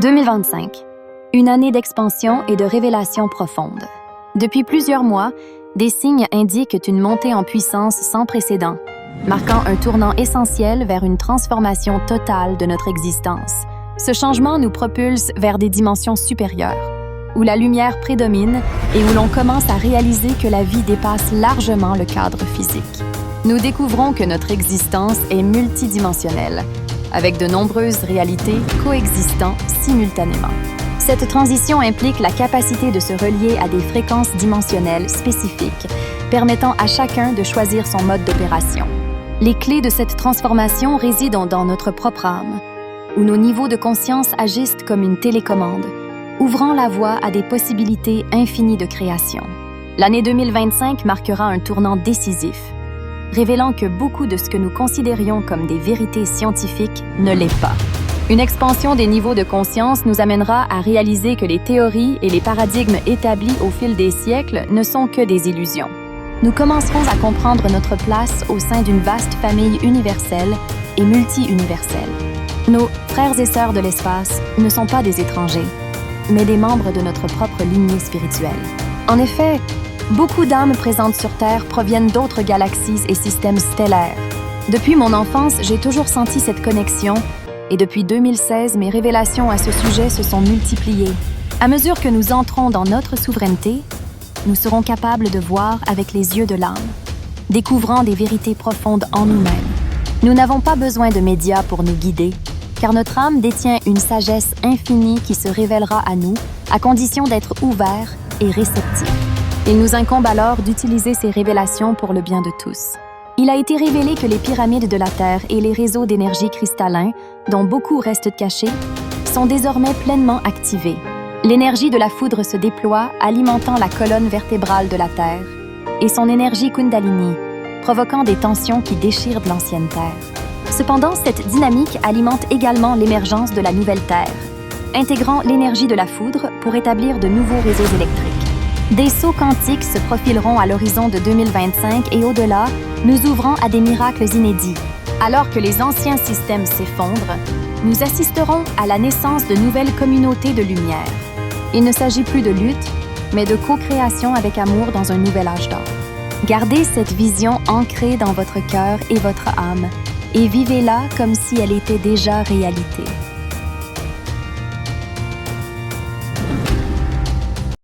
2025. Une année d'expansion et de révélation profonde. Depuis plusieurs mois, des signes indiquent une montée en puissance sans précédent, marquant un tournant essentiel vers une transformation totale de notre existence. Ce changement nous propulse vers des dimensions supérieures, où la lumière prédomine et où l'on commence à réaliser que la vie dépasse largement le cadre physique. Nous découvrons que notre existence est multidimensionnelle, avec de nombreuses réalités coexistant simultanément. Cette transition implique la capacité de se relier à des fréquences dimensionnelles spécifiques, permettant à chacun de choisir son mode d'opération. Les clés de cette transformation résident dans notre propre âme, où nos niveaux de conscience agissent comme une télécommande, ouvrant la voie à des possibilités infinies de création. L'année 2025 marquera un tournant décisif, révélant que beaucoup de ce que nous considérions comme des vérités scientifiques ne l'est pas. Une expansion des niveaux de conscience nous amènera à réaliser que les théories et les paradigmes établis au fil des siècles ne sont que des illusions. Nous commencerons à comprendre notre place au sein d'une vaste famille universelle et multi-universelle. Nos frères et sœurs de l'espace ne sont pas des étrangers, mais des membres de notre propre lignée spirituelle. En effet, beaucoup d'âmes présentes sur Terre proviennent d'autres galaxies et systèmes stellaires. Depuis mon enfance, j'ai toujours senti cette connexion, et depuis 2016, mes révélations à ce sujet se sont multipliées. À mesure que nous entrons dans notre souveraineté, nous serons capables de voir avec les yeux de l'âme, découvrant des vérités profondes en nous-mêmes. Nous n'avons pas besoin de médias pour nous guider, car notre âme détient une sagesse infinie qui se révélera à nous, à condition d'être ouverts et réceptifs. Il nous incombe alors d'utiliser ces révélations pour le bien de tous. Il a été révélé que les pyramides de la Terre et les réseaux d'énergie cristallins, dont beaucoup restent cachés, sont désormais pleinement activés. L'énergie de la foudre se déploie, alimentant la colonne vertébrale de la Terre, et son énergie Kundalini, provoquant des tensions qui déchirent de l'ancienne Terre. Cependant, cette dynamique alimente également l'émergence de la nouvelle Terre, intégrant l'énergie de la foudre pour établir de nouveaux réseaux électriques. Des sauts quantiques se profileront à l'horizon de 2025 et au-delà, nous ouvrant à des miracles inédits. Alors que les anciens systèmes s'effondrent, nous assisterons à la naissance de nouvelles communautés de lumière. Il ne s'agit plus de lutte, mais de co-création avec amour dans un nouvel âge d'or. Gardez cette vision ancrée dans votre cœur et votre âme, et vivez-la comme si elle était déjà réalité.